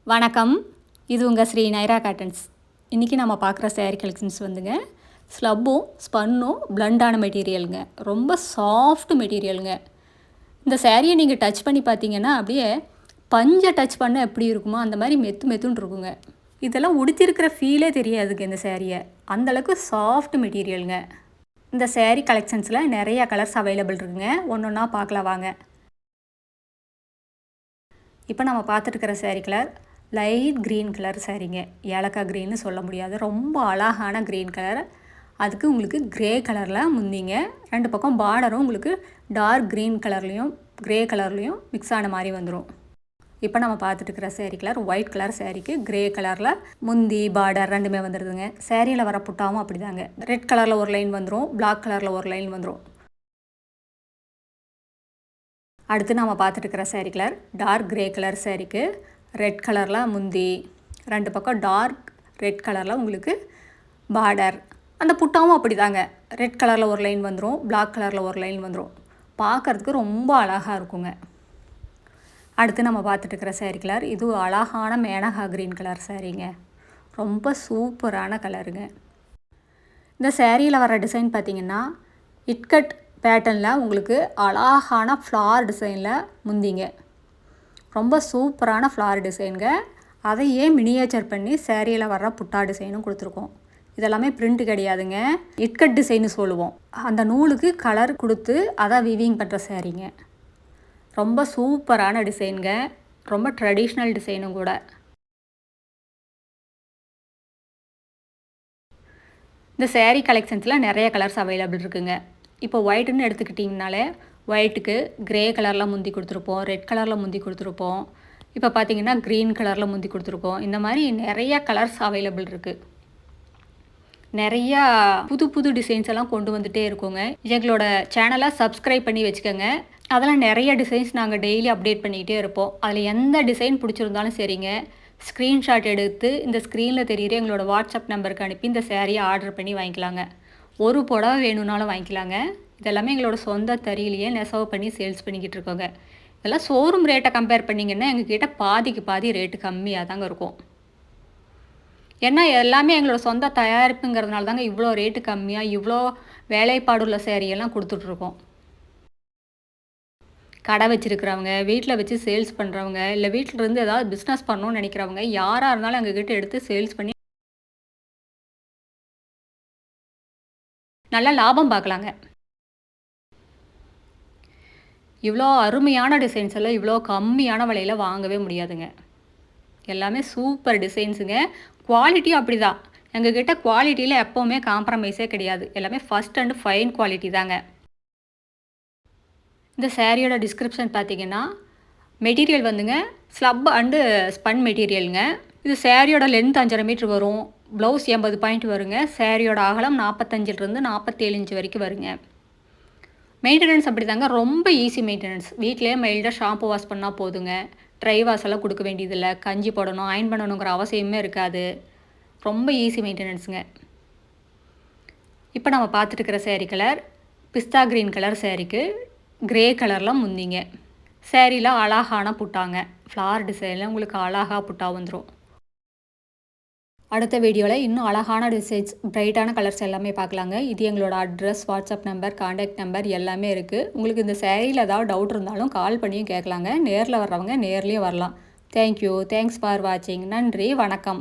வணக்கம், இது உங்கள் ஸ்ரீ நைரா காட்டன்ஸ். இன்றைக்கி நம்ம பார்க்குற சேரீ கலெக்ஷன்ஸ் வந்துங்க, ஸ்லப்பும் ஸ்பன்னும் பிளண்டான மெட்டீரியலுங்க. ரொம்ப சாஃப்ட் மெட்டீரியலுங்க. இந்த சேரீயை நீங்கள் டச் பண்ணி பார்த்தீங்கன்னா அப்படியே பஞ்சை டச் பண்ண எப்படி இருக்குமோ அந்த மாதிரி மெத்து மெத்துன்னு இருக்குங்க. இதெல்லாம் உடுத்திருக்கிற ஃபீலே தெரியாதுங்க இந்த சேரீயை. அந்தளவுக்கு சாஃப்ட் மெட்டீரியலுங்க. இந்த சேரீ கலெக்ஷன்ஸில் நிறையா கலர்ஸ் அவைலபிள் இருக்குங்க. ஒன்று ஒன்றா பார்க்கலாம் வாங்க. இப்போ நம்ம பார்த்துட்டுருக்கிற saree colour light green colour சாரீங்க. ஏலக்காய் க்ரீன்னு சொல்ல முடியாது, ரொம்ப அழகான க்ரீன் கலர். அதுக்கு உங்களுக்கு க்ரே கலரில் முந்திங்க. ரெண்டு பக்கம் பார்டரும் உங்களுக்கு டார்க் க்ரீன் கலர்லேயும் க்ரே கலர்லேயும் மிக்ஸ் ஆன மாதிரி வந்துடும். இப்போ நம்ம பார்த்துட்டு இருக்கிற சேரீ கலர் ஒயிட் கலர் சேரீக்கு க்ரே கலரில் முந்தி பார்டர் ரெண்டுமே வந்துடுதுங்க. சேரீயில் வர புட்டாவும் அப்படி தாங்க. ரெட் கலரில் ஒரு லைன் வந்துடும், பிளாக் கலரில் ஒரு லைன் வந்துடும். அடுத்து நம்ம பார்த்துட்டு இருக்கிற saree colour dark grey colour சேரீக்கு ரெட் கலரில் முந்தி, ரெண்டு பக்கம் டார்க் ரெட் கலரில் உங்களுக்கு பார்டர். அந்த புட்டாவும் அப்படி தாங்க. ரெட் கலரில் ஒரு லைன் வந்துடும், பிளாக் கலரில் ஒரு லைன் வந்துடும். பார்க்குறதுக்கு ரொம்ப அழகாக இருக்குங்க. அடுத்து நம்ம பார்த்துட்டு இருக்கிற சேரீ கலர் இது அழகான மேனகா க்ரீன் கலர் சேரீங்க. ரொம்ப சூப்பரான கலருங்க. இந்த சேரீயில் வர டிசைன் பார்த்திங்கன்னா இட்கட் பேட்டர்னில் உங்களுக்கு அழகான ஃப்ளார் டிசைனில் முந்திங்க. ரொம்ப சூப்பரான ஃப்ளார் டிசைனுங்க. அதையே மினியேச்சர் பண்ணி சேரீயில் வர்ற புட்டா டிசைனும் கொடுத்துருக்கோம். இதெல்லாமே பிரிண்ட் கிடையாதுங்க, இட்கட் டிசைன்னு சொல்லுவோம். அந்த நூலுக்கு கலர் கொடுத்து அதை விவிங் பண்ணுற சேரீங்க. ரொம்ப சூப்பரான டிசைனுங்க, ரொம்ப ட்ரெடிஷ்னல் டிசைனும் கூட. இந்த சேரீ கலெக்ஷன்ஸில் நிறைய கலர்ஸ் அவைலபிள் இருக்குங்க. இப்போ ஒயிட்டுன்னு எடுத்துக்கிட்டிங்கனாலே ஒயிட்டுக்கு க்ரே கலரில் முந்தி கொடுத்துருப்போம், ரெட் கலரில் முந்தி கொடுத்துருப்போம். இப்போ பார்த்தீங்கன்னா க்ரீன் கலரில் முந்தி கொடுத்துருப்போம். இந்த மாதிரி நிறையா கலர்ஸ் அவைலபிள் இருக்குது. நிறையா புது புது டிசைன்ஸ் எல்லாம் கொண்டு வந்துகிட்டே இருக்கோங்க. எங்களோட சேனலை சப்ஸ்கிரைப் பண்ணி வச்சுக்கோங்க. அதெல்லாம் நிறைய டிசைன்ஸ் நாங்கள் டெய்லி அப்டேட் பண்ணிக்கிட்டே இருப்போம். அதில் எந்த டிசைன் பிடிச்சிருந்தாலும் சரிங்க, ஸ்க்ரீன்ஷாட் எடுத்து இந்த ஸ்க்ரீனில் தெரியுற எங்களோட வாட்ஸ்அப் நம்பருக்கு அனுப்பி இந்த சேரீயை ஆர்டர் பண்ணி வாங்கிக்கலாங்க. ஒரு புடவை வேணும்னாலும் வாங்கிக்கலாங்க. இதெல்லாமே எங்களோட சொந்த தறியிலேயே நெசவு பண்ணி சேல்ஸ் பண்ணிக்கிட்டு இருக்கோங்க. இதெல்லாம் ஷோரூம் ரேட்டை கம்பேர் பண்ணிங்கன்னா எங்ககிட்ட பாதிக்கு பாதி ரேட்டு கம்மியாக தாங்க இருக்கும். ஏன்னா எல்லாமே எங்களோட சொந்த தயாரிப்புங்கிறதுனால தாங்க இவ்வளோ ரேட்டு கம்மியாக இவ்வளோ வேலைப்பாடுள்ள சேரீயெல்லாம் கொடுத்துட்ருக்கோம். கடை வச்சுருக்கிறவங்க, வீட்டில் வச்சு சேல்ஸ் பண்ணுறவங்க, இல்லை வீட்டில் இருந்து ஏதாவது பிஸ்னஸ் பண்ணணும்னு நினைக்கிறவங்க யாராக இருந்தாலும் எங்ககிட்ட எடுத்து சேல்ஸ் பண்ணி நல்லா லாபம் பார்க்கலாங்க. இவ்வளோ அருமையான டிசைன்ஸ் எல்லாம் இவ்வளோ கம்மியான விலையில் வாங்கவே முடியாதுங்க. எல்லாமே சூப்பர் டிசைன்ஸுங்க. குவாலிட்டியும் அப்படி தான். எங்ககிட்ட குவாலிட்டியில் எப்போவுமே காம்ப்ரமைஸே கிடையாது. எல்லாமே ஃபஸ்ட் அண்ட் ஃபைன் குவாலிட்டி தாங்க. இந்த சேரீயோட டிஸ்கிரிப்ஷன் பார்த்திங்கன்னா மெட்டீரியல் வந்துங்க ஸ்லப் அண்டு ஸ்பன் மெட்டீரியலுங்க. இது சேரீயோட லென்த் 5.5 மீட்டர் வரும். ப்ளவுஸ் 80 பாயிண்ட் வருங்க. சேரீயோட அகலம் 45 47 இன்ச் வரைக்கும் வருங்க. மெயின்டெனன்ஸ் அப்படி தாங்க, ரொம்ப ஈஸி மெயின்டெனன்ஸ். வீட்டிலே மைல்டாக ஷாம்பு வாஷ் பண்ணால் போதுங்க. ட்ரை வாஷ் எல்லாம் கொடுக்க வேண்டியதில்லை. கஞ்சி போடணும், அயன் பண்ணணுங்கிற அவசியமே இருக்காது. ரொம்ப ஈஸி மெயின்டெனன்ஸுங்க. இப்போ நம்ம பார்த்துட்டு இருக்கிற சேரீ கலர் பிஸ்தா க்ரீன் கலர் சேரீக்கு க்ரே கலரில் முந்திங்க. சேரீயில் அழகான புட்டாங்க. ஃப்ளார் டிசைனில் உங்களுக்கு அழகாக புட்டா வந்துடும். அடுத்த வீடியோவில் இன்னும் அழகான டிசைன்ஸ் பிரைட்டான கலர்ஸ் எல்லாமே பார்க்கலாங்க. இது எங்களோட address, WhatsApp number, contact number எல்லாமே இருக்குது. உங்களுக்கு இந்த சேரீயில் ஏதாவது டவுட் இருந்தாலும் கால் பண்ணியும் கேட்கலாங்க. நேரில் வர்றவங்க நேர்லேயும் வரலாம். தேங்க்யூ. தேங்க்ஸ் ஃபார் வாட்சிங். நன்றி, வணக்கம்.